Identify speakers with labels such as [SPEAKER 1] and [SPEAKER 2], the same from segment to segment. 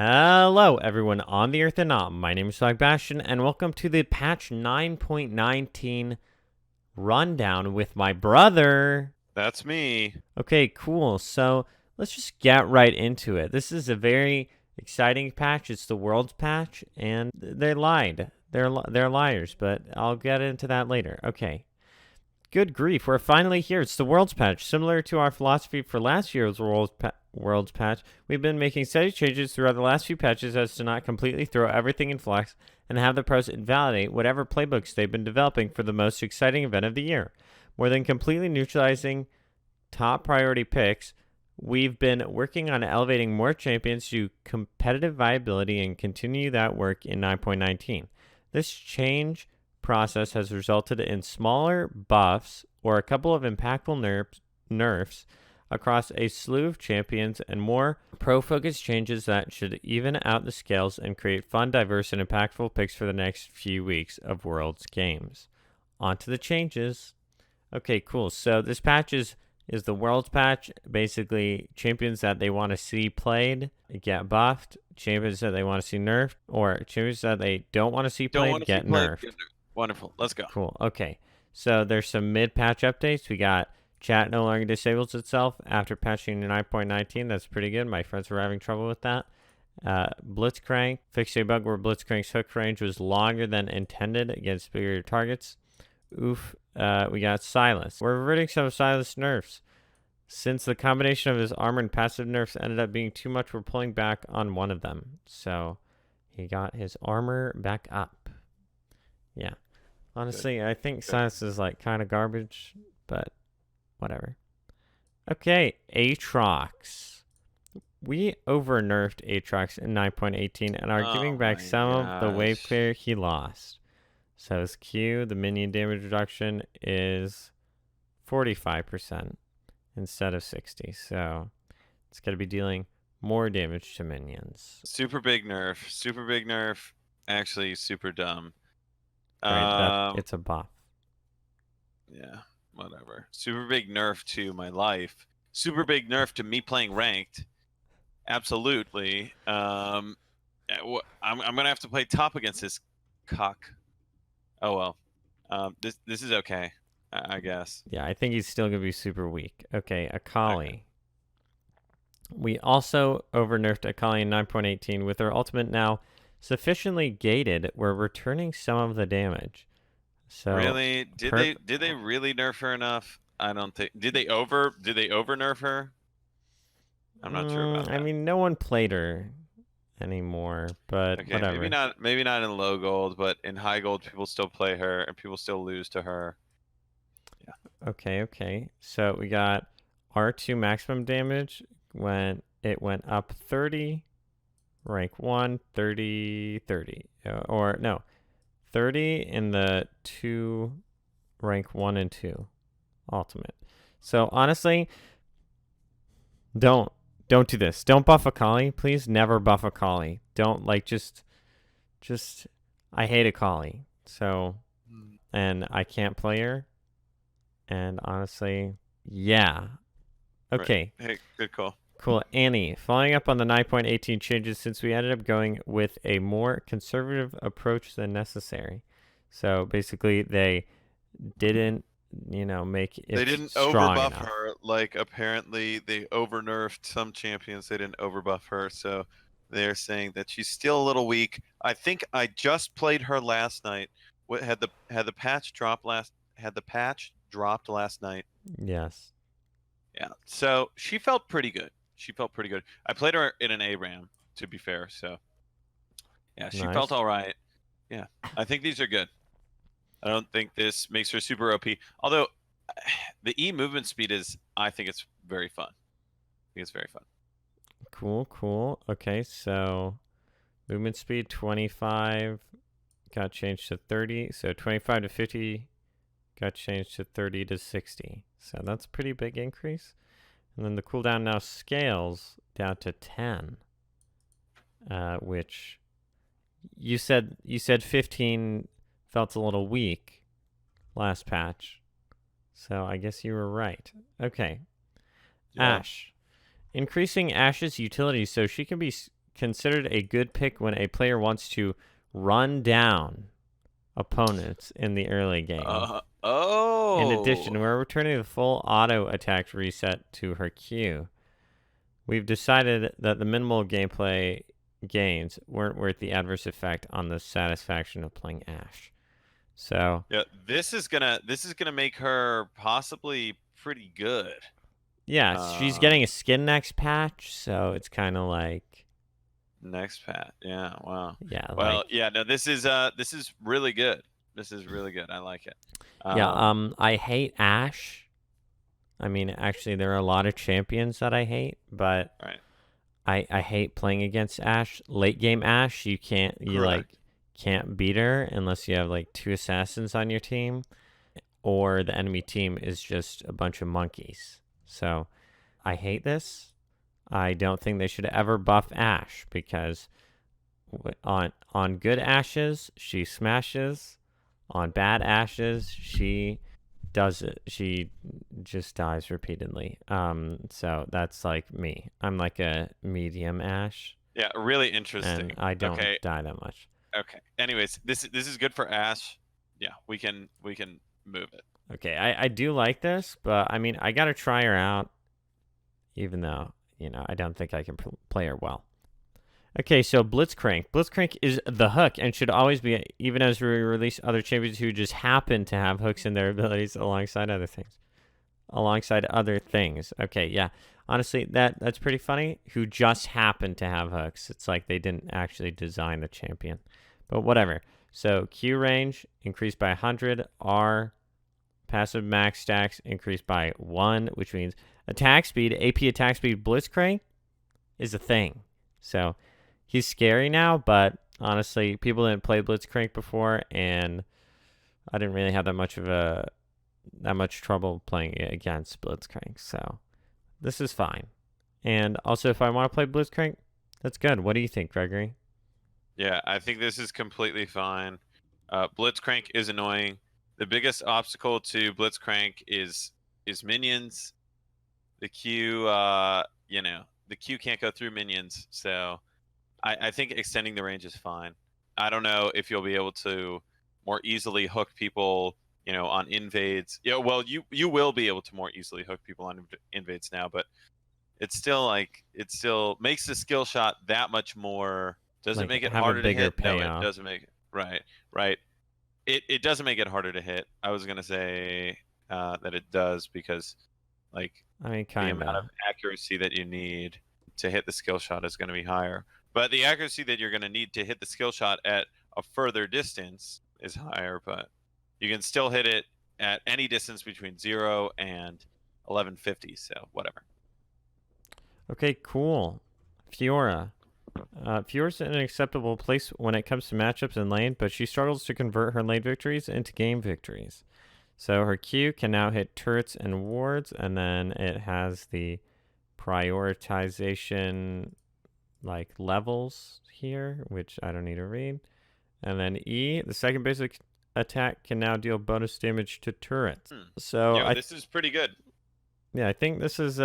[SPEAKER 1] Hello, everyone on the Earth and not. My name is Sebastian, and welcome to the patch 9.19 rundown with my brother.
[SPEAKER 2] That's me.
[SPEAKER 1] Okay, cool. So let's just get right into it. This is a very exciting patch. It's the World's patch, and they lied. They're liars, but I'll get into that later. Okay. Good grief, we're finally here. It's the World's patch. Similar to our philosophy for last year's World's patch, we've been making steady changes throughout the last few patches as to not completely throw everything in flux and have the pros invalidate whatever playbooks they've been developing for the most exciting event of the year. More than completely neutralizing top priority picks, we've been working on elevating more champions to competitive viability and continue that work in 9.19. This change process has resulted in smaller buffs or a couple of impactful nerfs across a slew of champions and more pro-focused changes that should even out the scales and create fun, diverse, and impactful picks for the next few weeks of Worlds games. On to the changes. Okay, cool. So this patch is the Worlds patch. Basically, champions that they want to see played get buffed, champions that they want to see nerfed, or champions that they don't want to see played get nerfed.
[SPEAKER 2] Wonderful. Let's go.
[SPEAKER 1] Cool. Okay. So there's some mid-patch updates. We got chat no longer disables itself after patching to 9.19. That's pretty good. My friends were having trouble with that. Blitzcrank fixed a bug where Blitzcrank's hook range was longer than intended against bigger targets. Oof. We got Silas. We're reverting some of Silas' nerfs. Since the combination of his armor and passive nerfs ended up being too much, we're pulling back on one of them. So he got his armor back up. Yeah. Honestly, good. I think Silas is like kind of garbage, but whatever. Okay, Aatrox. We over-nerfed Aatrox in 9.18 and are giving back some of the wave clear he lost. So his Q, the minion damage reduction, is 45% instead of 60. So it's going to be dealing more damage to minions.
[SPEAKER 2] Super big nerf. Super big nerf. Actually, super dumb.
[SPEAKER 1] Right, it's a buff.
[SPEAKER 2] Yeah, whatever. Super big nerf to my life. Super big nerf to me playing ranked. Absolutely. I'm gonna have to play top against this cock. Oh well. This is okay, I guess.
[SPEAKER 1] Yeah, I think he's still gonna be super weak. Okay, Akali. Okay. We also over-nerfed Akali in 9.18 with her ultimate now sufficiently gated. We're returning some of the damage. So
[SPEAKER 2] really, did they really nerf her enough? I don't think. Did they over nerf her? I'm not sure about that.
[SPEAKER 1] I mean, no one played her anymore, but
[SPEAKER 2] okay,
[SPEAKER 1] whatever.
[SPEAKER 2] Maybe not in low gold, but in high gold, people still play her and people still lose to her.
[SPEAKER 1] Yeah. Okay. So we got R2 maximum damage when it went up 30. Rank 1, 30, 30. Or no, 30 in the 2, rank 1 and 2 ultimate. So honestly, don't do this. Don't buff Akali. Please never buff Akali. Don't just I hate Akali. So, and I can't play her. And honestly, yeah. Okay.
[SPEAKER 2] Right. Hey, good call.
[SPEAKER 1] Cool. Annie, following up on the 9.18 changes, since we ended up going with a more conservative approach than necessary. So basically, they didn't, make it
[SPEAKER 2] They didn't overbuff her. Like, apparently, they over-nerfed some champions. They didn't overbuff her. So they're saying that she's still a little weak. I think I just played her last night. Had the patch dropped last night?
[SPEAKER 1] Yes.
[SPEAKER 2] Yeah. So she felt pretty good. I played her in an ARAM, to be fair. So, yeah, she felt all right. Yeah, I think these are good. I don't think this makes her super OP. Although, the E movement speed I think it's very fun.
[SPEAKER 1] Cool. Okay, so movement speed 25 got changed to 30. So 25 to 50 got changed to 30 to 60. So that's a pretty big increase. And then the cooldown now scales down to 10, which you said 15 felt a little weak last patch. So I guess you were right. Okay. Yeah. Ashe. Increasing Ashe's utility so she can be considered a good pick when a player wants to run down opponents in the early game. In addition,
[SPEAKER 2] Oh.
[SPEAKER 1] we're returning the full auto attack reset to her Q. We've decided that the minimal gameplay gains weren't worth the adverse effect on the satisfaction of playing Ashe. So
[SPEAKER 2] Yeah, this is gonna make her possibly pretty good.
[SPEAKER 1] yeah, she's getting a skin next patch, so it's kind of like
[SPEAKER 2] Next pat. Yeah, wow.
[SPEAKER 1] yeah,
[SPEAKER 2] Well,
[SPEAKER 1] like
[SPEAKER 2] yeah, no, this is really good. This is really good. I like it.
[SPEAKER 1] yeah. I hate Ashe. I mean, actually, there are a lot of champions that I hate, but
[SPEAKER 2] Right.
[SPEAKER 1] I hate playing against Ashe. Late game Ashe, you
[SPEAKER 2] Correct.
[SPEAKER 1] can't beat her unless you have like 2 assassins on your team, or the enemy team is just a bunch of monkeys. So I hate this. I don't think they should ever buff Ashe because on good Ashes she smashes, on bad Ashes she does it. She just dies repeatedly. So that's like me. I'm like a medium Ashe,
[SPEAKER 2] Yeah, really interesting.
[SPEAKER 1] and I don't
[SPEAKER 2] Okay.
[SPEAKER 1] die that much.
[SPEAKER 2] Okay. Anyways, this is good for Ashe. Yeah, we can move it.
[SPEAKER 1] Okay, I do like this, but I mean, I gotta try her out, even though, I don't think I can play her well. Okay, so Blitzcrank. Blitzcrank is the hook and should always be, even as we release other champions who just happen to have hooks in their abilities alongside other things. Okay, yeah. Honestly, that's pretty funny. Who just happen to have hooks. It's like they didn't actually design the champion. But whatever. So Q range increased by 100. R passive max stacks increased by 1, which means attack speed, AP attack speed Blitzcrank is a thing. So he's scary now, but honestly, people didn't play Blitzcrank before, and I didn't really have that much trouble playing against Blitzcrank. So this is fine. And also, if I want to play Blitzcrank, that's good. What do you think, Gregory?
[SPEAKER 2] Yeah, I think this is completely fine. Blitzcrank is annoying. The biggest obstacle to Blitzcrank is minions. The Q, the Q can't go through minions, so I think extending the range is fine. I don't know if you'll be able to more easily hook people, on invades. Yeah, well, you will be able to more easily hook people on invades now, but it still makes the skill shot that much more. Does it
[SPEAKER 1] Like,
[SPEAKER 2] make it
[SPEAKER 1] have a
[SPEAKER 2] harder to
[SPEAKER 1] bigger
[SPEAKER 2] hit? No, it
[SPEAKER 1] payoff.
[SPEAKER 2] doesn't make it. Right. It doesn't make it harder to hit. I was gonna say that it does because, like,
[SPEAKER 1] I mean,
[SPEAKER 2] the
[SPEAKER 1] kind
[SPEAKER 2] amount
[SPEAKER 1] of.
[SPEAKER 2] of accuracy that you need to hit the skill shot is going to be higher. But the accuracy that you're going to need to hit the skill shot at a further distance is higher, but you can still hit it at any distance between 0 and 1150, so whatever.
[SPEAKER 1] Okay, cool. Fiora. Fiora's in an acceptable place when it comes to matchups in lane, but she struggles to convert her lane victories into game victories. So her Q can now hit turrets and wards, and then it has the prioritization like levels here, which I don't need to read. And then E, the second basic attack, can now deal bonus damage to turrets. So
[SPEAKER 2] This is pretty good.
[SPEAKER 1] I think this is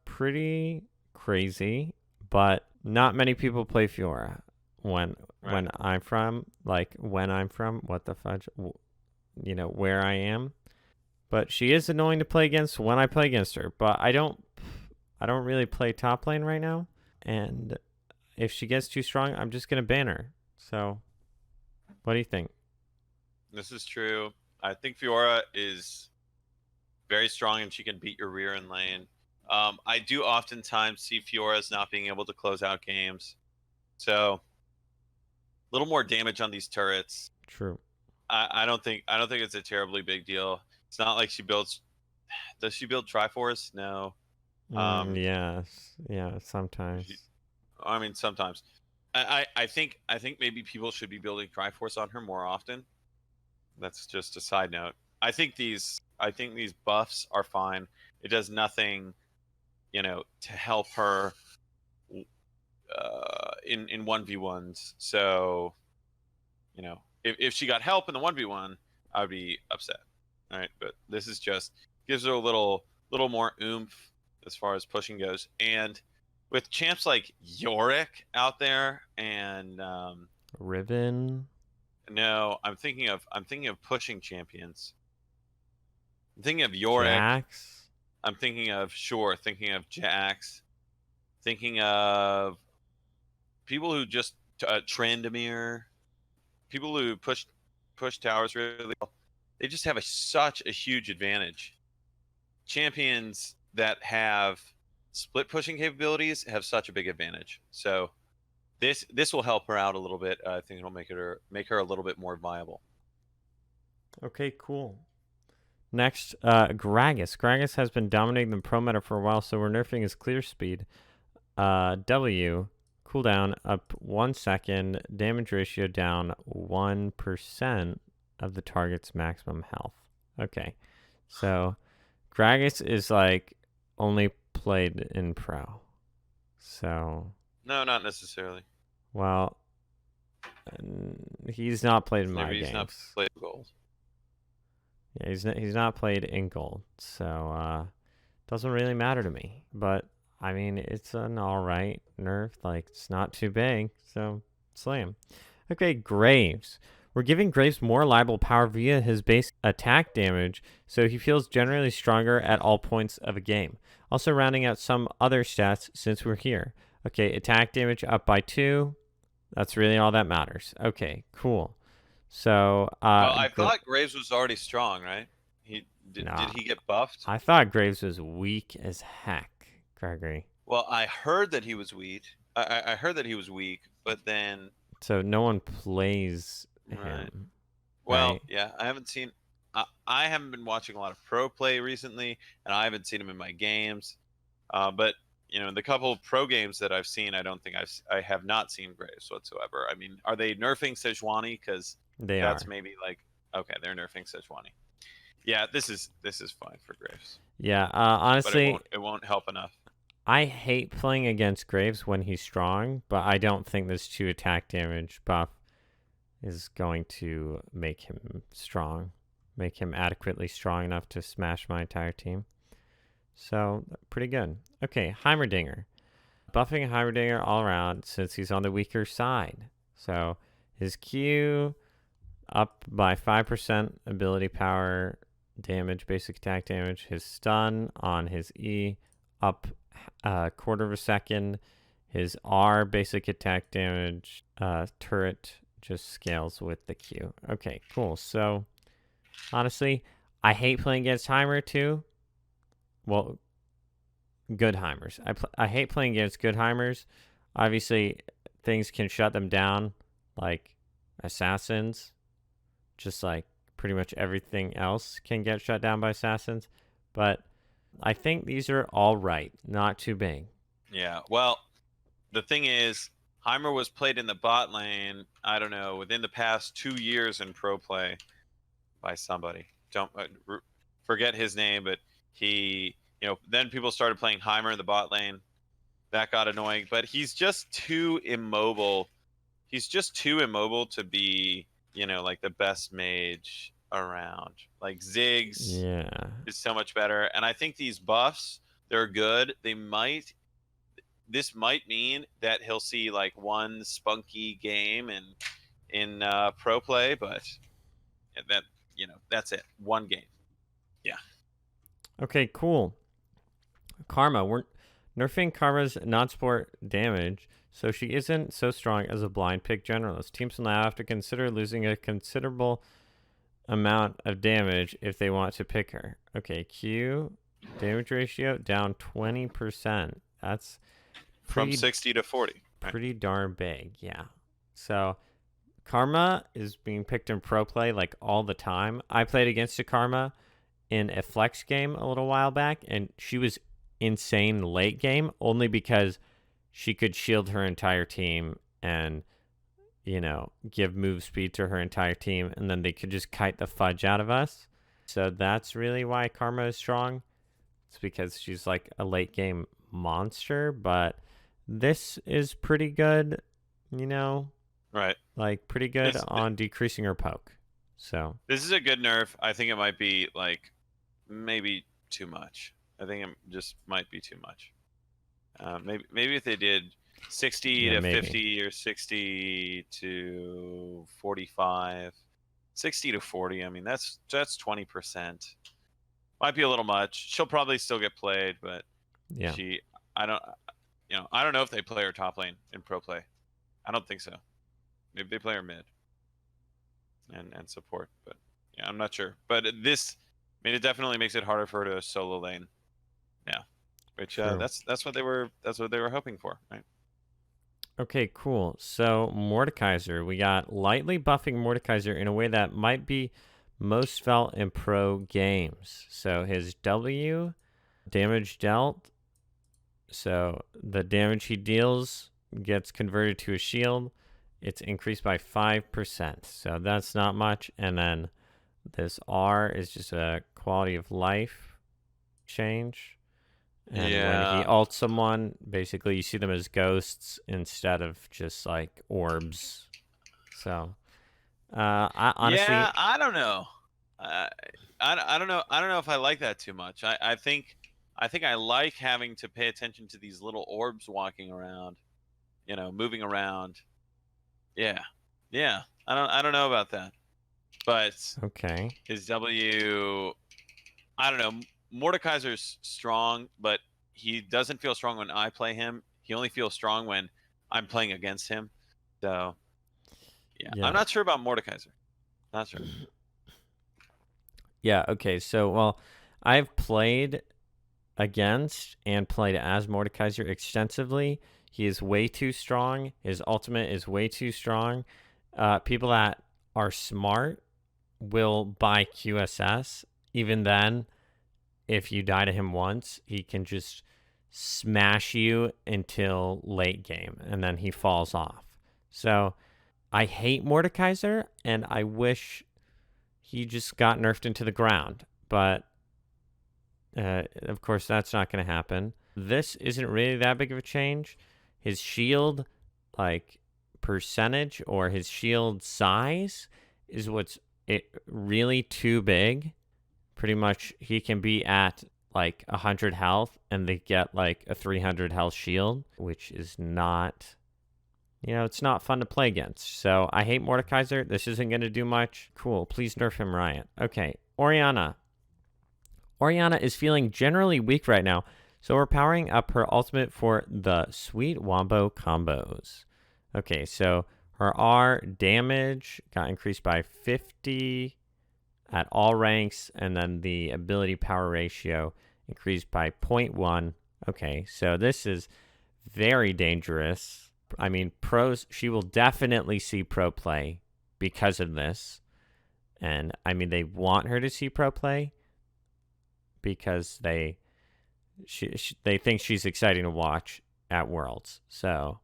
[SPEAKER 1] pretty crazy, but not many people play Fiora when I'm from, what the fudge, where I am. But she is annoying to play against when I play against her. But I don't really play top lane right now, and if she gets too strong, I'm just gonna ban her. So, what do you think?
[SPEAKER 2] This is true. I think Fiora is very strong and she can beat your rear in lane. I do oftentimes see Fiora's not being able to close out games, so a little more damage on these turrets.
[SPEAKER 1] True.
[SPEAKER 2] I don't think it's a terribly big deal. It's not like she builds. Does she build Triforce? No.
[SPEAKER 1] Yes. Yeah. Sometimes.
[SPEAKER 2] I mean, sometimes. I think maybe people should be building Triforce on her more often. That's just a side note. I think these buffs are fine. It does nothing, to help her in 1v1s. So, if she got help in the 1v1, I would be upset. All right, but this is just gives her a little more oomph as far as pushing goes, and with champs like Yorick out there, and
[SPEAKER 1] Ribbon.
[SPEAKER 2] no, I'm thinking of pushing champions. I'm thinking of Yorick.
[SPEAKER 1] Jax.
[SPEAKER 2] I'm thinking of Jax. Thinking of people who just Trandamir, people who push towers really well. They just have such a huge advantage. Champions that have split pushing capabilities have such a big advantage. So this will help her out a little bit. I think it'll make her a little bit more viable.
[SPEAKER 1] Okay, cool. Next, Gragas. Gragas has been dominating the pro meta for a while, so we're nerfing his clear speed. W, cooldown up 1 second, damage ratio down 1% of the target's maximum health. Okay, so Gragas is like only played in pro. So,
[SPEAKER 2] No, not necessarily.
[SPEAKER 1] well, he's not played in my
[SPEAKER 2] Maybe he's
[SPEAKER 1] games.
[SPEAKER 2] not played gold.
[SPEAKER 1] Yeah, he's not played in gold, so doesn't really matter to me. But I mean, it's an all right nerf. Like, it's not too big, so slam. Okay, Graves. We're giving Graves more reliable power via his base attack damage, so he feels generally stronger at all points of a game. Also rounding out some other stats since we're here. Okay, attack damage up by 2. That's really all that matters. Okay, cool. So,
[SPEAKER 2] Well, I thought Graves was already strong, right? Did he get buffed?
[SPEAKER 1] I thought Graves was weak as heck, Gregory.
[SPEAKER 2] Well, I heard that he was weak. I heard that he was weak, but then
[SPEAKER 1] So no one plays
[SPEAKER 2] right.
[SPEAKER 1] him.
[SPEAKER 2] Well,
[SPEAKER 1] right?
[SPEAKER 2] yeah, I haven't seen. I haven't been watching a lot of pro play recently, and I haven't seen him in my games. But you know, the couple of pro games that I've seen, I have not seen Graves whatsoever. I mean, are they nerfing Sejuani? Because that's
[SPEAKER 1] are.
[SPEAKER 2] maybe like okay, they're nerfing Sejuani. Yeah, this is fine for Graves.
[SPEAKER 1] Yeah,
[SPEAKER 2] But
[SPEAKER 1] honestly,
[SPEAKER 2] it won't help enough.
[SPEAKER 1] I hate playing against Graves when he's strong, but I don't think this 2 attack damage buff is going to make him strong, make him adequately strong enough to smash my entire team. So, pretty good. Okay, Heimerdinger. Buffing Heimerdinger all around since he's on the weaker side. So, his Q up by 5% ability power damage, basic attack damage. His stun on his E up a quarter of a second. His R basic attack damage turret just scales with the Q. Okay, cool. So honestly, I hate playing against Heimer too. Well, good Heimers. I hate playing against good Heimers. Obviously, things can shut them down, like assassins. Just like pretty much everything else can get shut down by assassins. But I think these are all right. Not too big.
[SPEAKER 2] Yeah. Well, the thing is, Heimer was played in the bot lane, I don't know, within the past 2 years in pro play by somebody. Don't forget his name, but he, then people started playing Heimer in the bot lane. That got annoying, but he's just too immobile. He's just too immobile to be, like the best mage around. Like Ziggs is so much better, and I think these buffs, they're good. This might mean that he'll see like one spunky game in pro play, but that's it. One game. Yeah.
[SPEAKER 1] Okay, cool. Karma. We're nerfing Karma's non-sport damage, so she isn't so strong as a blind pick generalist. Teams will now have to consider losing a considerable amount of damage if they want to pick her. Okay, Q damage ratio down 20%. That's
[SPEAKER 2] from 60 to 40.
[SPEAKER 1] Right? Pretty darn big, yeah. So Karma is being picked in pro play like all the time. I played against a Karma in a flex game a little while back, and she was insane late game only because she could shield her entire team and give move speed to her entire team, and then they could just kite the fudge out of us. So that's really why Karma is strong. It's because she's like a late game monster, but this is pretty good,
[SPEAKER 2] right?
[SPEAKER 1] Like pretty good on decreasing her poke. So
[SPEAKER 2] this is a good nerf. I think it might be like maybe too much. I think it just might be too much. Maybe if they did 60
[SPEAKER 1] Yeah,
[SPEAKER 2] to
[SPEAKER 1] maybe.
[SPEAKER 2] 50 or 60 to 45, 60 to 40. I mean, that's 20%. Might be a little much. She'll probably still get played, but
[SPEAKER 1] Yeah.
[SPEAKER 2] I don't, I don't know if they play her top lane in pro play. I don't think so. Maybe they play her mid and support, but yeah, I'm not sure. But this, I mean, it definitely makes it harder for her to solo lane. Yeah, which
[SPEAKER 1] True.
[SPEAKER 2] that's what they were hoping for, right?
[SPEAKER 1] Okay, cool. So Mordekaiser, we got lightly buffing Mordekaiser in a way that might be most felt in pro games. So his W, damage dealt. So the damage he deals gets converted to a shield. It's increased by 5%. So that's not much. And then this R is just a quality of life change. And when he
[SPEAKER 2] Yeah,
[SPEAKER 1] ults someone, basically you see them as ghosts instead of just like orbs. So, I honestly,
[SPEAKER 2] yeah. I don't know. I, I don't know. I don't know if I like that too much. I think I like having to pay attention to these little orbs walking around, moving around. Yeah, yeah. I don't know about that, but
[SPEAKER 1] okay.
[SPEAKER 2] his W, I don't know. Mordekaiser's strong, but he doesn't feel strong when I play him. He only feels strong when I'm playing against him. So yeah, I'm
[SPEAKER 1] Yeah.
[SPEAKER 2] not sure about Mordekaiser. Not sure.
[SPEAKER 1] Yeah. Okay. So, well, I've played against and played as Mordekaiser extensively. He is way too strong. His ultimate is way too strong. People that are smart will buy QSS. Even then, if you die to him once, he can just smash you until late game, and then he falls off. So I hate Mordekaiser, and I wish he just got nerfed into the ground. But of course, that's not going to happen. This isn't really that big of a change. His shield, like percentage or his shield size, is what's really too big. Pretty much, he can be at like 100 health and they get like a 300 health shield, which is not, it's not fun to play against. So I hate Mordekaiser. This isn't going to do much. Cool. Please nerf him, Riot. Okay. Orianna. Orianna is feeling generally weak right now, so we're powering up her ultimate for the Sweet Wombo combos. Okay, so her R damage got increased by 50 at all ranks, and then the ability power ratio increased by 0.1. Okay, so this is very dangerous. I mean, pros, she will definitely see pro play because of this. And I mean, they want her to see pro play because they think she's exciting to watch at Worlds. So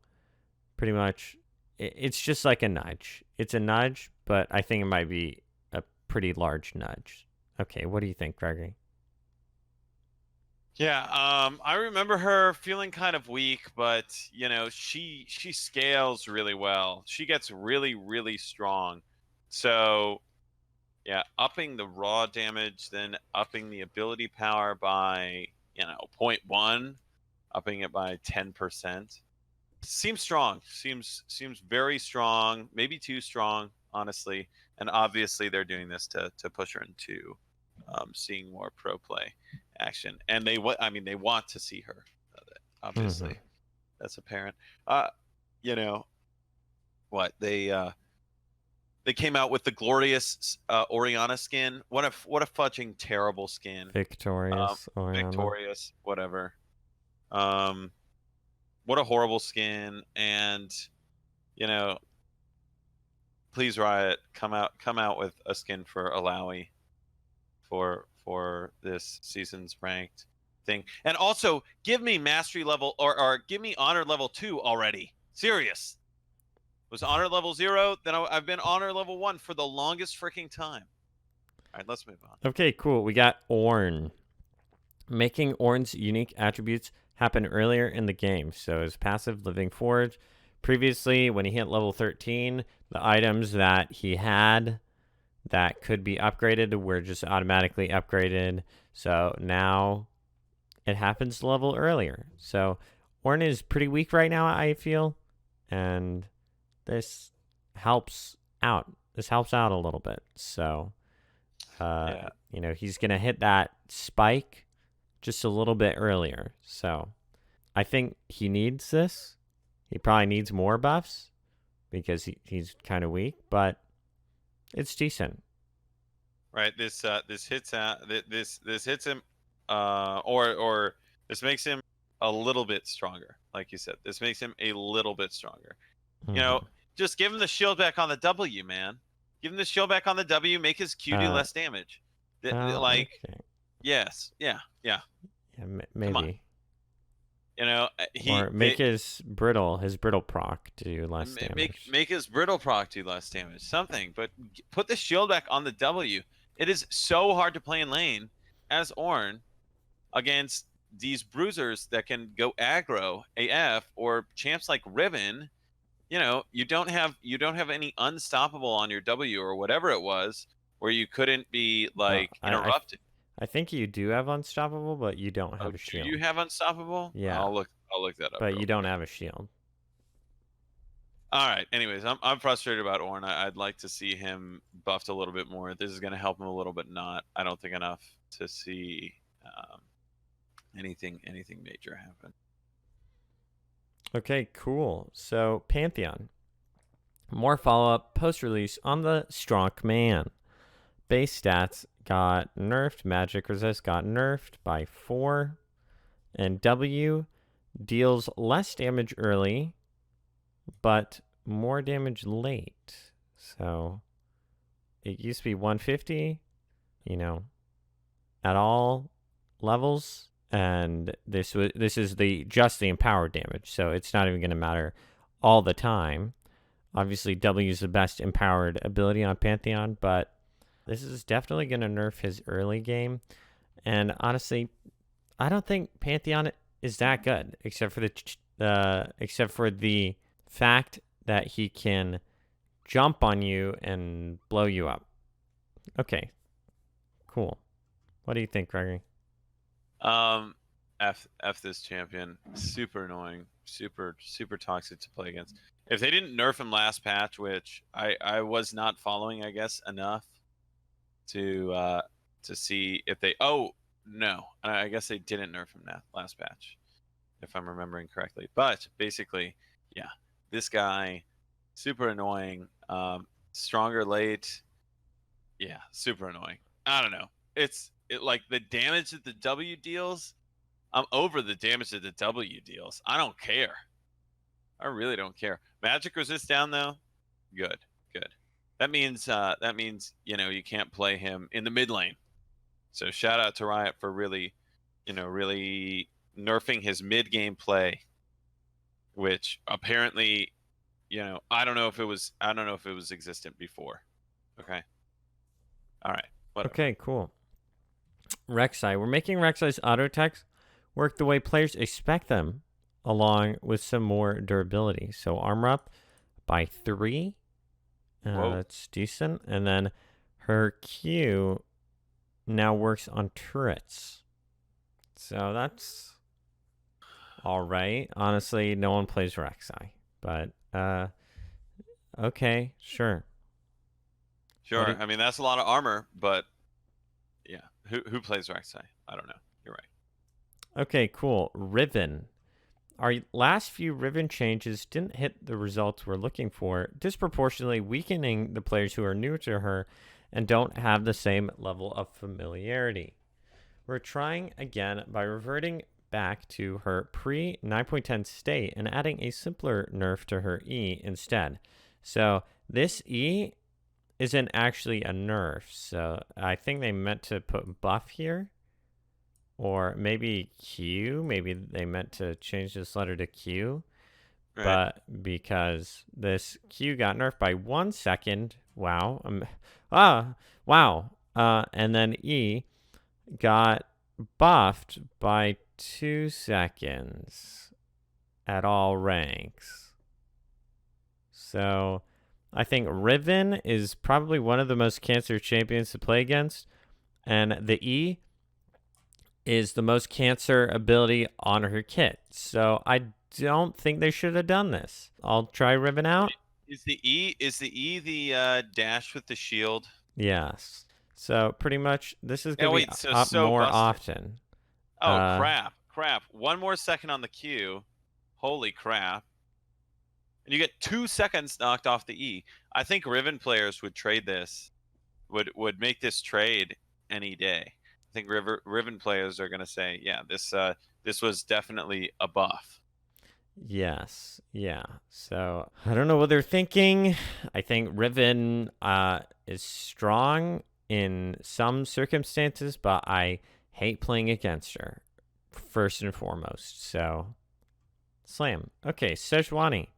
[SPEAKER 1] pretty much, it's just like a nudge. It's a nudge, but I think it might be a pretty large nudge. Okay, what do you think, Gregory?
[SPEAKER 2] Yeah, I remember her feeling kind of weak, but she scales really well. She gets really, really strong. So yeah, upping the raw damage, then upping the ability power by 0.1, upping it by 10%. Seems strong. Seems very strong. Maybe too strong, honestly. And obviously, they're doing this to push her into seeing more pro play action. And they want to see her. Obviously, that's apparent. You know what they came out with the glorious Oriana skin. What a fudging terrible skin.
[SPEAKER 1] Victorious Oriana.
[SPEAKER 2] Victorious, whatever. What a horrible skin. And please Riot, come out with a skin for Alawi for this season's ranked thing. And also give me mastery level or give me honor level 2 already. Serious. Was honor level 0, then I've been honor level 1 for the longest freaking time. All right, let's move on.
[SPEAKER 1] Okay, cool. We got Ornn. Making Ornn's unique attributes happen earlier in the game. So his passive Living Forge. Previously, when he hit level 13, the items that he had that could be upgraded were just automatically upgraded. So now it happens a level earlier. So Ornn is pretty weak right now, I feel, and this helps out. This helps out a little bit. So,
[SPEAKER 2] Yeah.
[SPEAKER 1] he's going to hit that spike just a little bit earlier. So, I think he needs this. He probably needs more buffs because he's kind of weak, but it's decent.
[SPEAKER 2] Right. This hits this hits him, or this makes him a little bit stronger. Like you said, this makes him a little bit stronger.
[SPEAKER 1] Mhm.
[SPEAKER 2] Just give him the shield back on the W, man. Give him the shield back on the W. Make his Q do less damage.
[SPEAKER 1] Okay.
[SPEAKER 2] Yes, yeah.
[SPEAKER 1] Yeah,
[SPEAKER 2] Come on.
[SPEAKER 1] maybe.
[SPEAKER 2] He
[SPEAKER 1] Or make his brittle proc do less damage.
[SPEAKER 2] make his brittle proc do less damage. Something, but put the shield back on the W. It is so hard to play in lane as Ornn against these bruisers that can go aggro AF or champs like Riven. You don't have any unstoppable on your W or whatever it was where you couldn't be interrupted.
[SPEAKER 1] I think you do have unstoppable, but you don't have a
[SPEAKER 2] Do
[SPEAKER 1] shield.
[SPEAKER 2] you have unstoppable?
[SPEAKER 1] Yeah.
[SPEAKER 2] I'll look that up.
[SPEAKER 1] But you don't have a shield.
[SPEAKER 2] All right. Anyways, I'm frustrated about Ornn. I'd like to see him buffed a little bit more. This is going to help him a little bit. Not, I don't think enough to see anything major happen.
[SPEAKER 1] Okay, cool. So Pantheon, more follow-up post-release on the Strong Man. Base stats got nerfed. Magic resist got nerfed by 4, and W deals less damage early, but more damage late. So it used to be 150, at all levels, and this is just the empowered damage. So it's not even going to matter all the time. Obviously, W is the best empowered ability on Pantheon, but this is definitely going to nerf his early game. And honestly, I don't think Pantheon is that good, except for the fact that he can jump on you and blow you up. Okay, cool. What do you think, Gregory?
[SPEAKER 2] F this champion. Super annoying. Super toxic to play against. If they didn't nerf him last patch, which I was not following, I guess, enough to see if they. Oh no, I guess they didn't nerf him last patch, if I'm remembering correctly. But basically, yeah, this guy, super annoying. Stronger late. Yeah, super annoying. I don't know. Like the damage that the W deals. I'm over the damage that the W deals. I don't care. I really don't care. Magic resist down though. Good. That means you can't play him in the mid lane. So shout out to Riot for really nerfing his mid game play, which apparently, I don't know if it was existent before. Okay. All right. Whatever.
[SPEAKER 1] Okay, cool. Rek'Sai. We're making Rek'Sai's auto attacks work the way players expect them, along with some more durability. So armor up by 3. That's decent. And then her Q now works on turrets. So that's all right. Honestly, no one plays Rek'Sai. But, okay, sure.
[SPEAKER 2] Sure. I mean, that's a lot of armor, but yeah. Who plays Rek'Sai? I don't know. You're right.
[SPEAKER 1] Okay, cool. Riven. Our last few Riven changes didn't hit the results we're looking for, disproportionately weakening the players who are new to her and don't have the same level of familiarity. We're trying again by reverting back to her pre 9.10 state and adding a simpler nerf to her E instead. So this E isn't actually a nerf, so I think they meant to put buff here. Or maybe Q. Maybe they meant to change this letter to Q. Right. But because this Q got nerfed by 1 second. Wow. Wow. And then E got buffed by 2 seconds at all ranks. So I think Riven is probably one of the most cancer champions to play against. And the E is the most cancer ability on her kit. So I don't think they should have done this. I'll try Riven out.
[SPEAKER 2] Is the E the dash with the shield?
[SPEAKER 1] Yes. So pretty much this is
[SPEAKER 2] Yeah,
[SPEAKER 1] going to be
[SPEAKER 2] wait,
[SPEAKER 1] up more
[SPEAKER 2] busted.
[SPEAKER 1] often.
[SPEAKER 2] Oh, crap. One more second on the Q. Holy crap. And you get 2 seconds knocked off the E. I think Riven players would trade this, would make this trade any day. I think Riven players are going to say, yeah, this was definitely a buff.
[SPEAKER 1] Yes. Yeah. So I don't know what they're thinking. I think Riven is strong in some circumstances, but I hate playing against her first and foremost. So slam. Okay, Sejuani.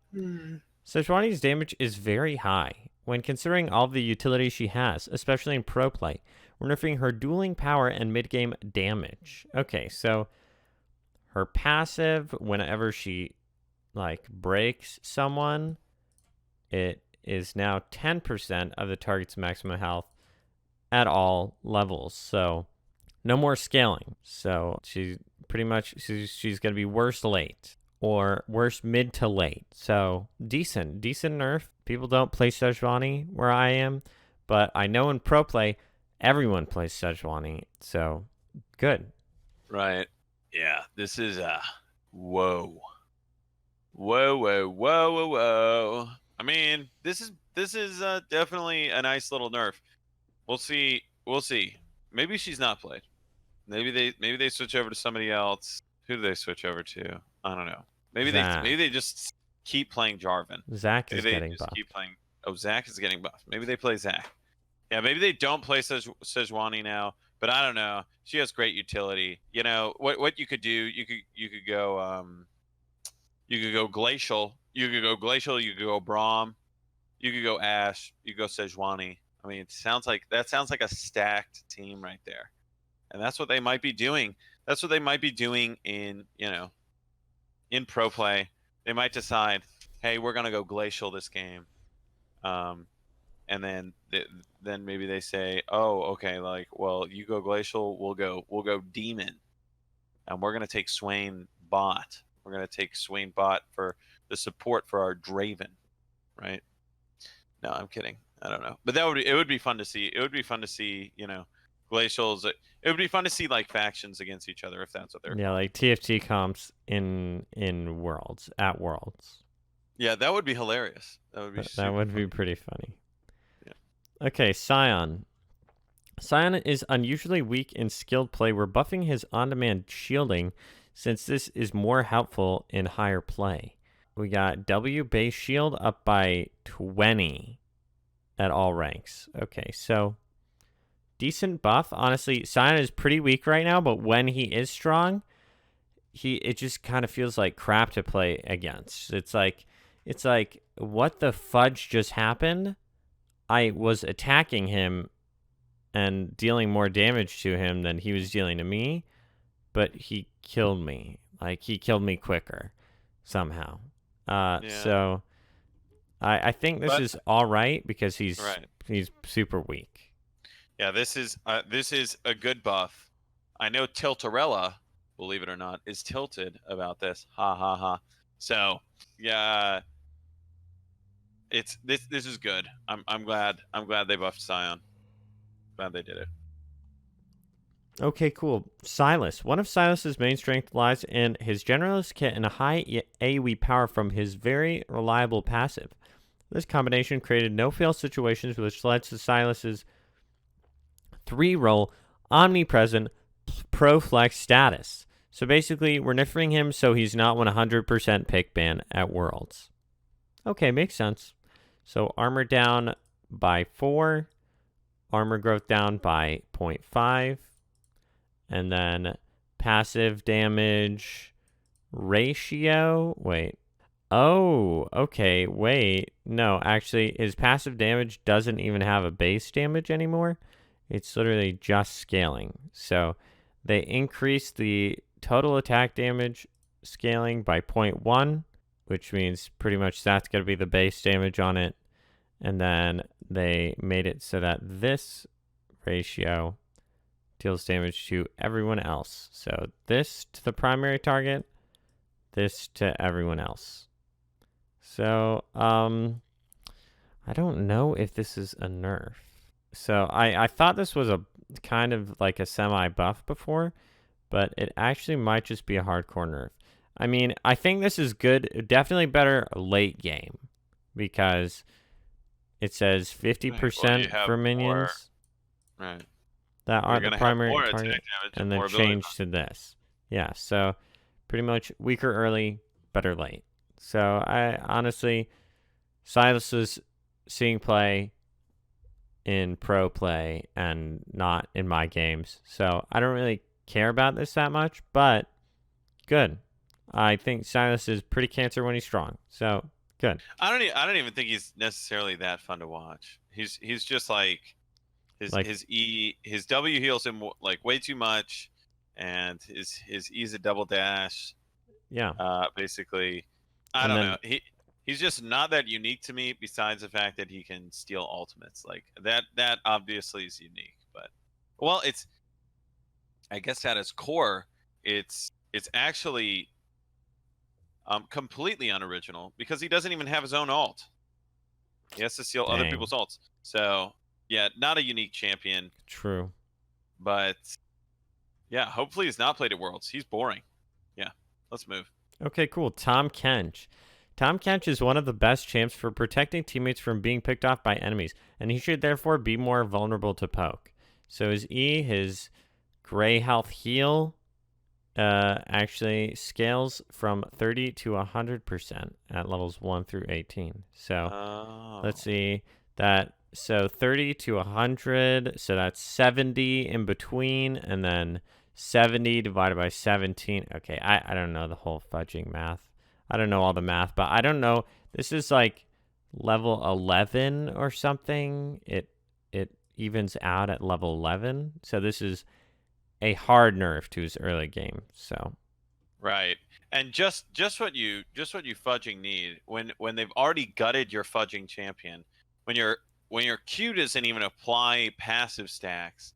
[SPEAKER 1] Sejuani's damage is very high when considering all of the utilities she has, especially in pro play. We're nerfing her dueling power and mid-game damage. Okay, so her passive, whenever she breaks someone, it is now 10% of the target's maximum health at all levels. So no more scaling. So she's pretty much she's going to be worse late or worse mid to late. So decent nerf. People don't play Sejuani where I am, but I know in pro play everyone plays Sejuani. So good.
[SPEAKER 2] Right. Yeah, this is whoa. Whoa. I mean, this is definitely a nice little nerf. We'll see. Maybe she's not played. Maybe they switch over to somebody else. Who do they switch over to? I don't know. Maybe
[SPEAKER 1] Zach.
[SPEAKER 2] they just keep playing Jarvan.
[SPEAKER 1] Zach
[SPEAKER 2] Maybe
[SPEAKER 1] is
[SPEAKER 2] they
[SPEAKER 1] getting
[SPEAKER 2] just
[SPEAKER 1] buffed.
[SPEAKER 2] keep playing. Oh, Zach is getting buffed. Maybe they play Zach. Yeah, maybe they don't play Sejuani now. But I don't know. She has great utility. You know what you could do? You could go you could go Glacial. You could go Braum. You could go Ash. You could go Sejuani. I mean, sounds like a stacked team right there. And that's what they might be doing. That's what they might be doing in pro play. They might decide, hey, we're gonna go Glacial this game. And then maybe they say, oh, okay, well, you go Glacial, we'll go Demon. And we're gonna take Swain bot. We're going to take Swain bot for the support for our Draven, right? No, I'm kidding. I don't know. But it would be fun to see. It would be fun to see, Glacials. It would be fun to see factions against each other if that's what they're
[SPEAKER 1] like TFT comps in Worlds, at Worlds.
[SPEAKER 2] Yeah, that would be hilarious. That would be
[SPEAKER 1] be pretty funny. Yeah. Okay, Sion. Sion is unusually weak in skilled play. We're buffing his on-demand shielding since this is more helpful in higher play. We got W base shield up by 20 at all ranks. Okay, so decent buff. Honestly, Sion is pretty weak right now, but when he is strong, it just kind of feels like crap to play against. It's like what the fudge just happened? I was attacking him and dealing more damage to him than he was dealing to me, but he killed me. He killed me quicker somehow. So I think this is all right because he's super weak.
[SPEAKER 2] Yeah, this is a good buff. I know Tiltarella, believe it or not, is tilted about this. Ha ha ha. So yeah, this is good. I'm glad they buffed Sion. Glad they did it.
[SPEAKER 1] Okay, cool. Silas. One of Silas's main strength lies in his generalist kit and a high AoE power from his very reliable passive. This combination created no-fail situations, which led to Silas's 3-roll omnipresent pro flex status. So basically, we're nerfing him so he's not 100% pick ban at Worlds. Okay, makes sense. So armor down by 4, armor growth down by 0.5. And then passive damage ratio. Wait. Oh, okay. Wait. No, actually, his passive damage doesn't even have a base damage anymore. It's literally just scaling. So they increased the total attack damage scaling by 0.1, which means pretty much that's going to be the base damage on it. And then they made it so that this ratio deals damage to everyone else. So this to the primary target, this to everyone else. So, I don't know if this is a nerf. So I thought this was a kind of like a semi-buff before, but it actually might just be a hardcore nerf. I mean, I think this is good. Definitely better late game because it says 50% for minions
[SPEAKER 2] Right.
[SPEAKER 1] that aren't the primary
[SPEAKER 2] more
[SPEAKER 1] target,
[SPEAKER 2] attack damage
[SPEAKER 1] and then
[SPEAKER 2] more ability
[SPEAKER 1] change to this. Yeah, so pretty much weaker early, better late. So I honestly, Silas is seeing play in pro play and not in my games. So I don't really care about this that much, but good. I think Silas is pretty cancer when he's strong. So good.
[SPEAKER 2] I don't even think he's necessarily that fun to watch. He's just like his W heals him like way too much, and his E's a double dash.
[SPEAKER 1] Yeah.
[SPEAKER 2] Basically, I don't know. He's just not that unique to me. Besides the fact that he can steal ultimates, like that obviously is unique. But well, I guess at its core, it's actually completely unoriginal because he doesn't even have his own ult. He has to steal other people's ults. So yeah, not a unique champion.
[SPEAKER 1] True.
[SPEAKER 2] But yeah, hopefully he's not played at Worlds. He's boring. Yeah, let's move.
[SPEAKER 1] Okay, cool. Tahm Kench. Tahm Kench is one of the best champs for protecting teammates from being picked off by enemies, and he should therefore be more vulnerable to poke. So his E, his gray health heal, actually scales from 30 to 100% at levels 1 through 18. So let's see that. So 30 to 100, so that's 70 in between, and then 70 divided by 17. Okay, I don't know the whole fudging math. I don't know all the math, but I don't know. This is like level 11 or something. It evens out at level 11. So this is a hard nerf to his early game. So
[SPEAKER 2] right. And just what you fudging need when they've already gutted your fudging champion, when your Q doesn't even apply passive stacks,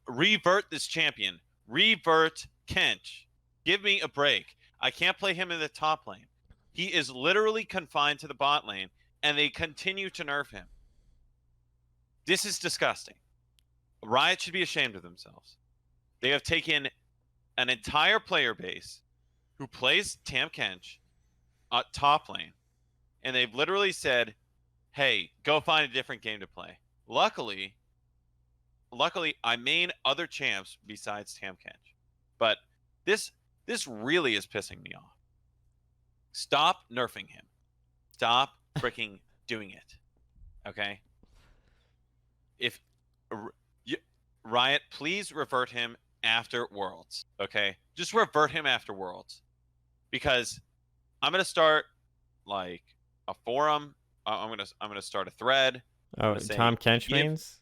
[SPEAKER 2] revert this champion. Revert Kench. Give me a break. I can't play him in the top lane. He is literally confined to the bot lane, and they continue to nerf him. This is disgusting. Riot should be ashamed of themselves. They have taken an entire player base who plays Tahm Kench at top lane, and they've literally said, hey, go find a different game to play. Luckily, I main other champs besides Tahm Kench. But this really is pissing me off. Stop nerfing him. Stop freaking doing it. Okay? Riot, please revert him after Worlds. Okay? Just revert him after Worlds. Because I'm gonna start like a forum. I'm gonna start a thread.
[SPEAKER 1] Oh, Tahm Kench mains?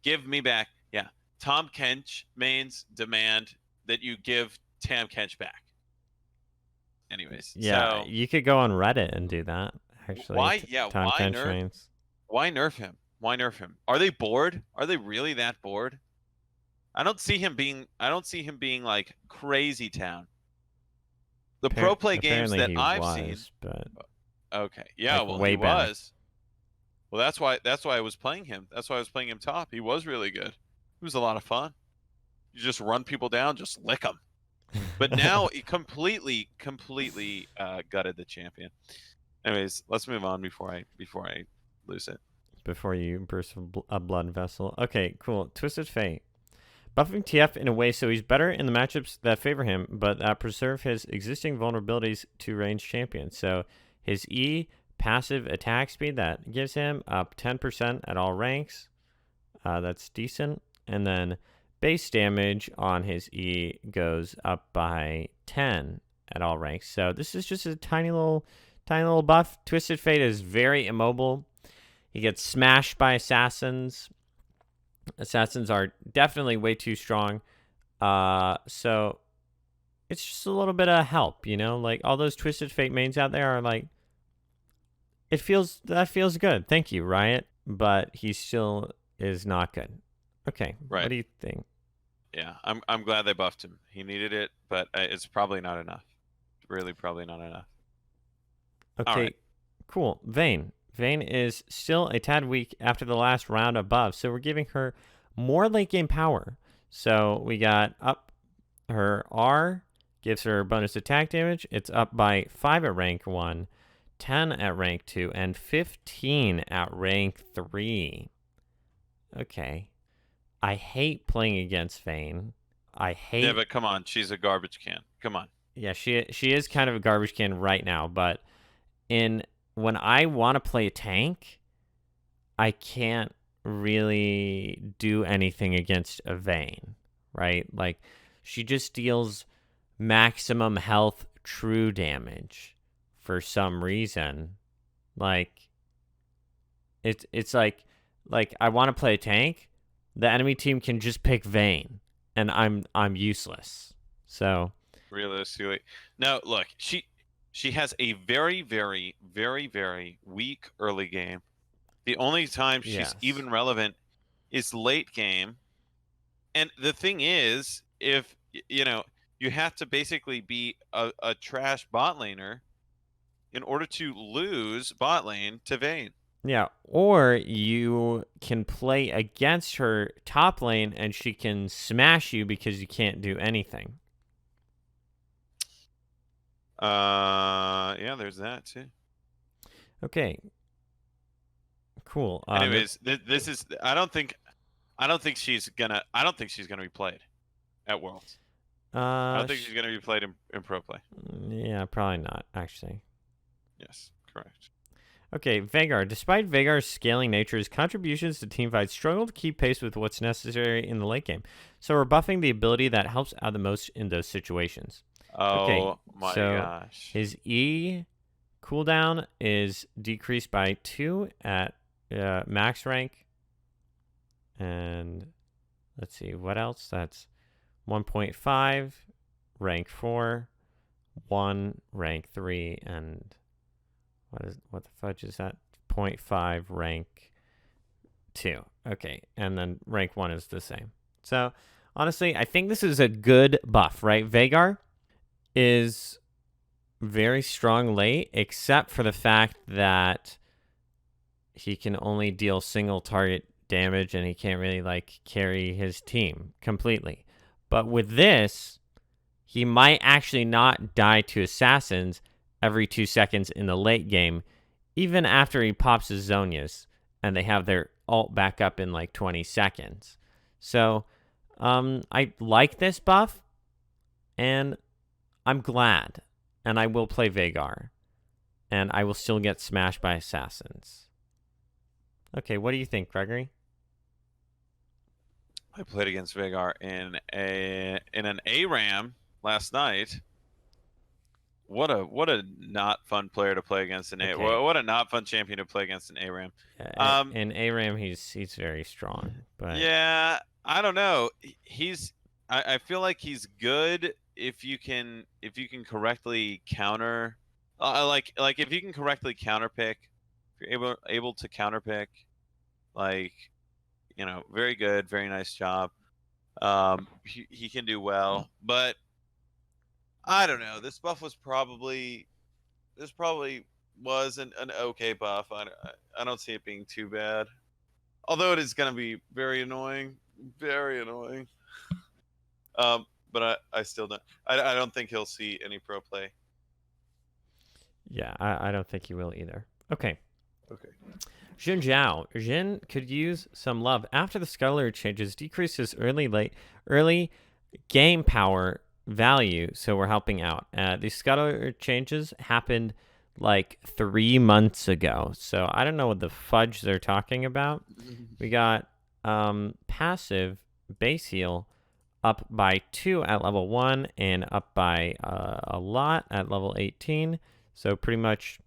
[SPEAKER 2] Give me back. Yeah. Tahm Kench mains demand that you give Tahm Kench back. Anyways.
[SPEAKER 1] Yeah,
[SPEAKER 2] so,
[SPEAKER 1] you could go on Reddit and do that, actually.
[SPEAKER 2] Why
[SPEAKER 1] Tahm Kench mains.
[SPEAKER 2] Why nerf him? Why nerf him? Are they bored? Are they really that bored? I don't see him being like crazy town. The pro play games that I've seen.
[SPEAKER 1] But
[SPEAKER 2] okay. Yeah,
[SPEAKER 1] like
[SPEAKER 2] well
[SPEAKER 1] he
[SPEAKER 2] back. Was. Well, that's why I was playing him. That's why I was playing him top. He was really good. It was a lot of fun. You just run people down, just lick them. But now he completely gutted the champion. Anyways, let's move on before I lose it.
[SPEAKER 1] Before you burst a blood vessel. Okay, cool. Twisted Fate. Buffing TF in a way so he's better in the matchups that favor him, but that preserve his existing vulnerabilities to ranged champions. So his E, passive attack speed, that gives him up 10% at all ranks. That's decent. And then base damage on his E goes up by 10 at all ranks. So this is just a tiny little buff. Twisted Fate is very immobile. He gets smashed by assassins. Assassins are definitely way too strong. So it's just a little bit of help, you know? Like all those Twisted Fate mains out there are like, that feels good. Thank you, Riot. But he still is not good. Okay.
[SPEAKER 2] Right.
[SPEAKER 1] What do you think?
[SPEAKER 2] Yeah, I'm glad they buffed him. He needed it, but it's probably not enough. Really, probably not enough. All
[SPEAKER 1] Okay,
[SPEAKER 2] right.
[SPEAKER 1] cool. Vayne. Vayne is still a tad weak after the last round of buffs, so we're giving her more late game power. So we got up her R, gives her bonus attack damage. It's up by 5 at rank 1, 10 at rank 2, and 15 at rank 3. Okay. I hate playing against Vayne. I
[SPEAKER 2] Yeah,
[SPEAKER 1] hate.
[SPEAKER 2] but come on, she's a garbage can. Come on.
[SPEAKER 1] Yeah, she is kind of a garbage can right now, but in when I want to play a tank, I can't really do anything against a Vayne, right? Like, she just deals maximum health true damage for some reason. Like, it's like I want to play a tank, the enemy team can just pick Vayne, and I'm useless. So
[SPEAKER 2] Realistically, no. Look, she has a very, very, very, very weak early game. The only time she's
[SPEAKER 1] yes,
[SPEAKER 2] even relevant is late game. And the thing is, if you have to basically be a trash bot laner in order to lose bot lane to Vayne.
[SPEAKER 1] yeah. Or you can play against her top lane, and she can smash you because you can't do anything.
[SPEAKER 2] Yeah, there's that too.
[SPEAKER 1] Okay, cool.
[SPEAKER 2] Anyways, this is I don't think she's gonna be played at Worlds. I don't think she's gonna be played in pro play.
[SPEAKER 1] Yeah, probably not actually.
[SPEAKER 2] Yes, correct.
[SPEAKER 1] Okay, Veigar. Despite Veigar's scaling nature, his contributions to teamfights struggle to keep pace with what's necessary in the late game. So we're buffing the ability that helps out the most in those situations. Okay,
[SPEAKER 2] Oh my
[SPEAKER 1] so
[SPEAKER 2] gosh.
[SPEAKER 1] his E cooldown is decreased by 2 at max rank. And let's see, what else? That's 1.5, rank 4, 1, rank 3, and what the fudge is that? 0.5, rank 2. Okay, and then rank 1 is the same. So, honestly, I think this is a good buff, right? Veigar is very strong late, except for the fact that he can only deal single target damage and he can't really like carry his team completely. But with this, he might actually not die to assassins every 2 seconds in the late game, even after he pops his Zonias and they have their ult back up in like 20 seconds. So I like this buff, and I'm glad, and I will play Veigar, and I will still get smashed by assassins. Okay, what do you think, Gregory?
[SPEAKER 2] I played against Veigar in an ARAM last night. What a not fun player to play against an
[SPEAKER 1] Okay.
[SPEAKER 2] what a not fun champion to play against an ARAM.
[SPEAKER 1] In ARAM, he's very strong, but
[SPEAKER 2] Yeah, I don't know. I feel like he's good if you can correctly counter, like if you can correctly counterpick, if you're able to counterpick, like very good, very nice job. He can do well, but I don't know. This probably was an okay buff. I don't see it being too bad. Although it is going to be very annoying, very annoying. But I still don't. I don't think he'll see any pro play.
[SPEAKER 1] yeah, I don't think he will either. Okay.
[SPEAKER 2] Okay.
[SPEAKER 1] Jin Zhao. Jin could use some love after the scuttler changes, decreases early game power value, so we're helping out. The scuttler changes happened like 3 months ago, so I don't know what the fudge they're talking about. We got passive base heal up by 2 at level 1 and up by a lot at level 18, so pretty much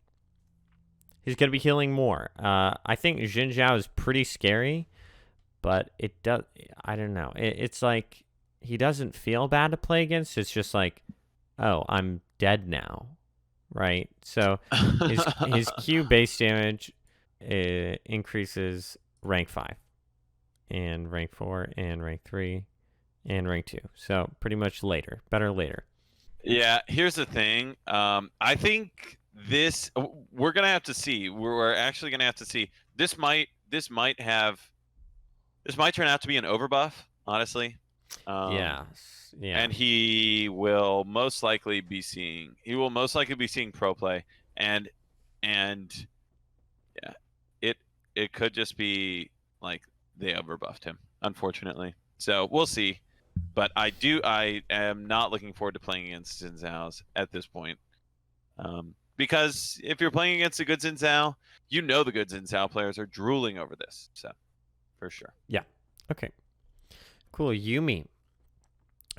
[SPEAKER 1] he's going to be healing more. I think Jin Zhao is pretty scary, but it does. I don't know. It's like he doesn't feel bad to play against. It's just like, oh, I'm dead now, right? So his Q base damage increases rank 5, and rank 4, and rank 3, and rank 2. So pretty much later. Better later.
[SPEAKER 2] Yeah, here's the thing. I think we're gonna have to see. We're actually gonna have to see. This might turn out to be an overbuff, honestly.
[SPEAKER 1] Yeah.
[SPEAKER 2] And he will most likely be seeing pro play, and yeah, it could just be like they overbuffed him, unfortunately. So we'll see. But I am not looking forward to playing against Xin Zhao's at this point. Because if you're playing against a good Xin Zhao, you know the good Xin Zhao players are drooling over this. So, for sure.
[SPEAKER 1] Yeah. Okay. Cool. Yuumi.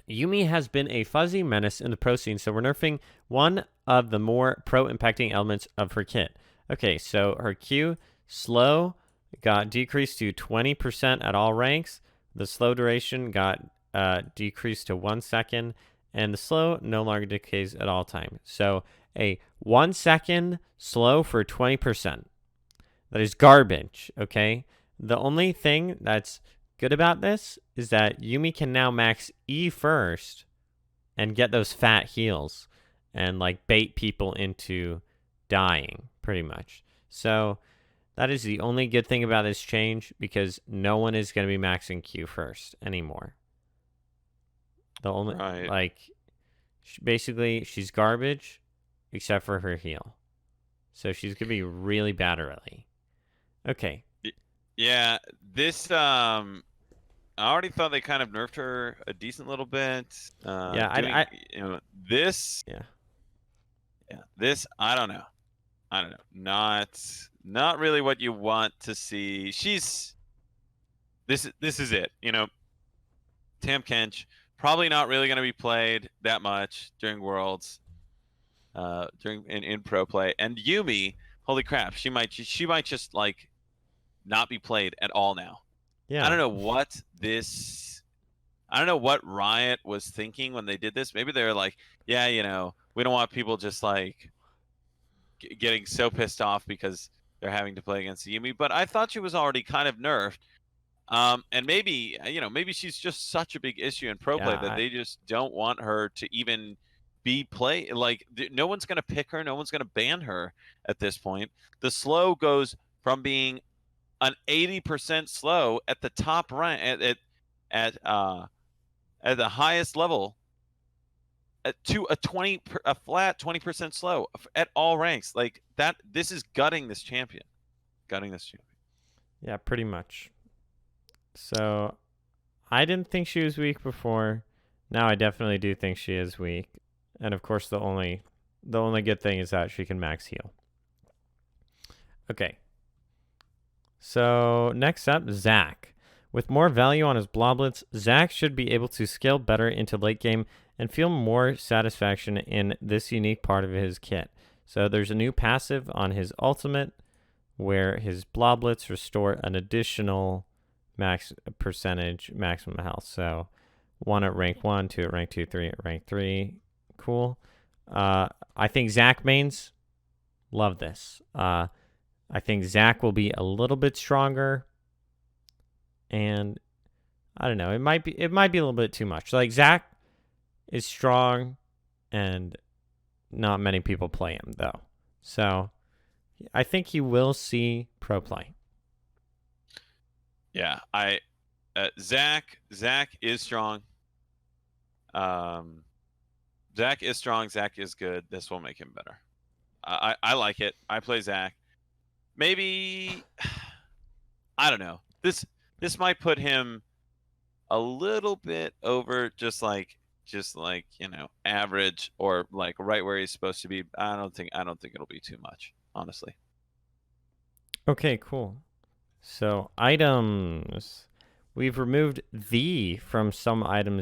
[SPEAKER 1] Yuumi has been a fuzzy menace in the pro scene, so we're nerfing one of the more pro-impacting elements of her kit. Okay, so her Q, slow, got decreased to 20% at all ranks. The slow duration got decreased to 1 second, and the slow no longer decays at all time. So a 1 second slow for 20%. That is garbage, okay? The only thing that's good about this is that Yuumi can now max E first and get those fat heals and like bait people into dying, pretty much. So that is the only good thing about this change, because no one is going to be maxing Q first anymore. The only basically she's garbage except for her heal. So she's going to be really bad early. Okay.
[SPEAKER 2] Yeah, this I already thought they kind of nerfed her a decent little bit. This.
[SPEAKER 1] Yeah.
[SPEAKER 2] Yeah, this I don't know. Not really what you want to see. This is it. Tam Kench probably not really going to be played that much during Worlds, in pro play. And Yuumi, holy crap, she might just like not be played at all now.
[SPEAKER 1] Yeah.
[SPEAKER 2] I don't know what Riot was thinking when they did this. Maybe they were like, yeah, we don't want people just like getting so pissed off because they're having to play against Yuumi. But I thought she was already kind of nerfed. And maybe she's just such a big issue in pro play that they just don't want her to even be played. Like, no one's going to pick her. No one's going to ban her at this point. The slow goes from being an 80% slow at the top rank at the highest level to a flat 20% slow at all ranks. Like that, this is gutting this champion.
[SPEAKER 1] Yeah, pretty much. So I didn't think she was weak before. Now I definitely do think she is weak. And of course, the only good thing is that she can max heal. Okay. So next up, Zac. With more value on his bloblets, Zac should be able to scale better into late game and feel more satisfaction in this unique part of his kit. So there's a new passive on his ultimate where his bloblets restore an additional percentage maximum health. So 1 at rank 1, 2 at rank 2, 3 at rank 3. Cool. I think Zac mains love this. I think Zac will be a little bit stronger, and I don't know. It might be a little bit too much. Like, Zac is strong, and not many people play him though. So I think you will see pro play.
[SPEAKER 2] Yeah, Zac is strong. Zac is strong. Zac is good. This will make him better. I like it. I play Zac. Maybe I don't know. This might put him a little bit over just like average, or like right where he's supposed to be. I don't think it'll be too much, honestly.
[SPEAKER 1] Okay, cool. So items. We've removed "the" from some item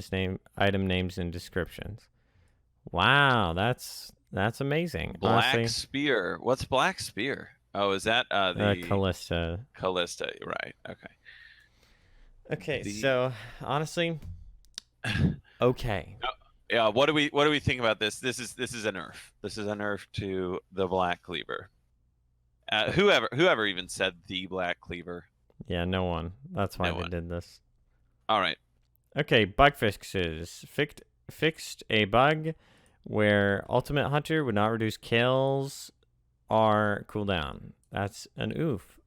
[SPEAKER 1] names and descriptions. Wow, that's amazing.
[SPEAKER 2] Black
[SPEAKER 1] Honestly.
[SPEAKER 2] Spear. What's Black Spear? Oh, is that the
[SPEAKER 1] Callista?
[SPEAKER 2] Callista, right? Okay.
[SPEAKER 1] Okay, so honestly, okay.
[SPEAKER 2] Yeah. What do we think about this? This is a nerf. This is a nerf to the Black Cleaver. Whoever even said the Black Cleaver?
[SPEAKER 1] Yeah, no one. That's why they did this.
[SPEAKER 2] All right.
[SPEAKER 1] Okay, bug fixes. Fixed a bug where Ultimate Hunter would not reduce kills or cooldown. That's an oof.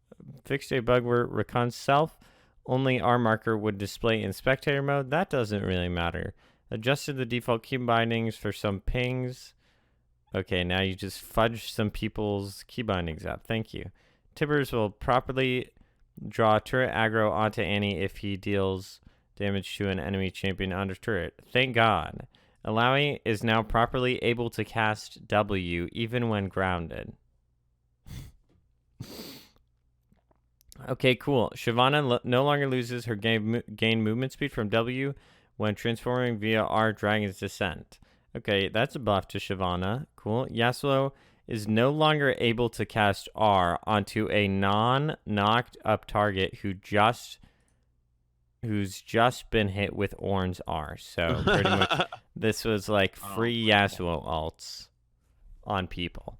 [SPEAKER 1] Fixed a bug where Rakan's self only R marker would display in spectator mode. That doesn't really matter. Adjusted the default key bindings for some pings. Okay, now you just fudge some people's key bindings up. Thank you. Tibbers will properly draw turret aggro onto Annie if he deals damage to an enemy champion under turret. Thank God. Alawi is now properly able to cast W even when grounded. Okay, cool. Shyvana no longer loses her gain movement speed from W when transforming via R Dragon's Descent. Okay, that's a buff to Shyvana. Cool. Yasuo is no longer able to cast R onto a non-knocked up target who's just been hit with Ornn's R. So pretty much this was like free Yasuo ults on people.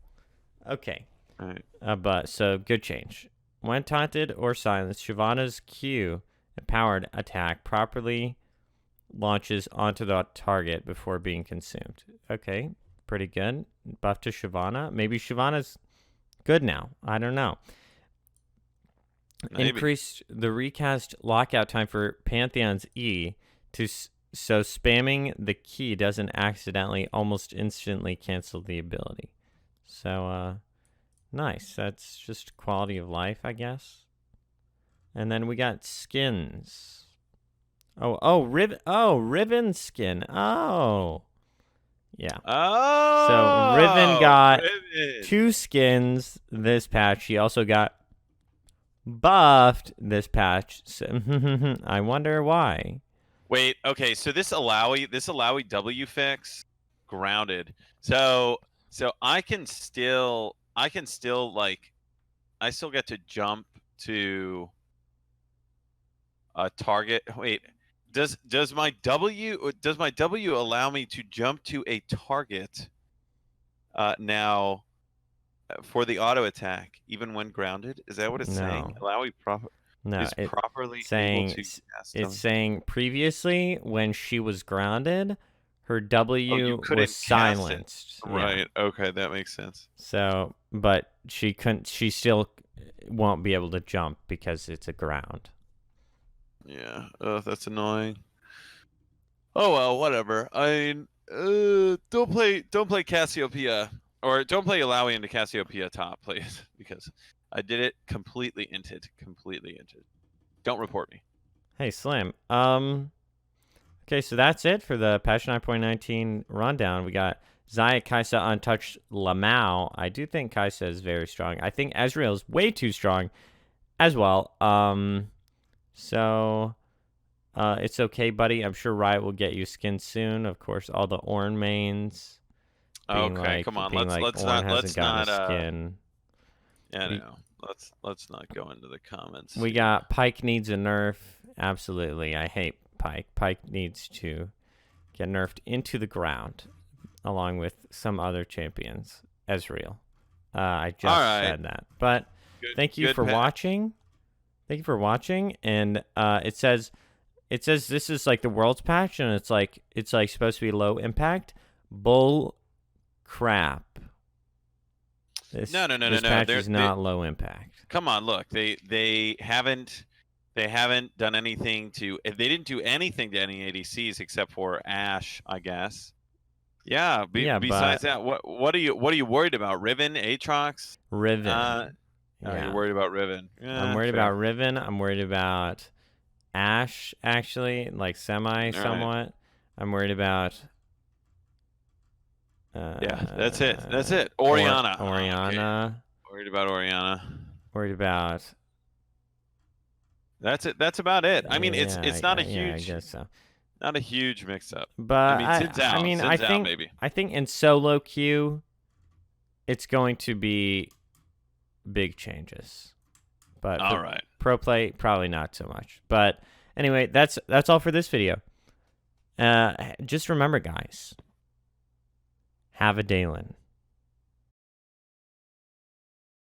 [SPEAKER 1] Okay.
[SPEAKER 2] All right.
[SPEAKER 1] But so good change. When taunted or silenced, Shyvana's Q empowered attack properly launches onto the target before being consumed. Okay, pretty good. Buff to Shyvana. Maybe Shyvana's good now. I don't know.
[SPEAKER 2] Maybe.
[SPEAKER 1] Increased the recast lockout time for Pantheon's E to so spamming the key doesn't accidentally almost instantly cancel the ability. So nice. That's just quality of life, I guess. And then we got skins. Riven skin. Oh. Yeah.
[SPEAKER 2] Oh.
[SPEAKER 1] So Riven got
[SPEAKER 2] Riven.
[SPEAKER 1] 2 skins this patch. He also got buffed this patch. So I wonder why.
[SPEAKER 2] Wait, okay, so this Alawi W fix grounded. So I still get to jump to a target. Wait, does my W allow me to jump to a target now for the auto attack even when grounded? Is that what it's saying? Alawi properly
[SPEAKER 1] saying
[SPEAKER 2] able to cast
[SPEAKER 1] it's saying previously when she was grounded, her W was silenced.
[SPEAKER 2] Right. Yeah. Okay, that makes sense.
[SPEAKER 1] So, but she still won't be able to jump because it's a ground.
[SPEAKER 2] Yeah. Oh, that's annoying. Oh well, whatever. I mean, don't play Cassiopeia, or don't play Alawi into Cassiopeia top, please, because I did it completely inted. Don't report me.
[SPEAKER 1] Hey, Slim. Okay, so that's it for the patch 9.19 rundown. We got Xayah, Kai'Sa, Untouched, Lamau. I do think Kai'Sa is very strong. I think Ezreal is way too strong as well. So it's okay, buddy. I'm sure Riot will get you skin soon. Of course, all the Ornn mains.
[SPEAKER 2] Okay, come on. Let's not
[SPEAKER 1] skin.
[SPEAKER 2] Yeah, no. Let's not go into the comments.
[SPEAKER 1] We got Pyke needs a nerf. Absolutely. I hate Pyke. Pyke needs to get nerfed into the ground along with some other champions. Ezreal. I just said that. But thank you for watching. Thank you for watching. And it says this is like the world's patch, and it's like supposed to be low impact. Bull crap.
[SPEAKER 2] No.
[SPEAKER 1] This patch is not low impact.
[SPEAKER 2] Come on, look. They haven't done anything to. They didn't do anything to any ADCs except for Ashe, I guess. Yeah. Besides that, what are you worried about? Riven, Aatrox?
[SPEAKER 1] Riven.
[SPEAKER 2] You're worried about Riven. Yeah,
[SPEAKER 1] I'm worried about Riven. I'm worried about Ashe, actually, like somewhat. Right. I'm worried about.
[SPEAKER 2] Yeah, that's it. Orianna.
[SPEAKER 1] Orianna.
[SPEAKER 2] Okay. Worried about Orianna.
[SPEAKER 1] Worried about.
[SPEAKER 2] That's it. That's about it. I mean, it's not a huge.
[SPEAKER 1] I guess so.
[SPEAKER 2] Not a huge mix-up.
[SPEAKER 1] But
[SPEAKER 2] Sid's out.
[SPEAKER 1] I think in solo queue, it's going to be big changes. But
[SPEAKER 2] all right.
[SPEAKER 1] Pro play, probably not so much. But anyway, that's all for this video. Just remember, guys. Have a Dalen.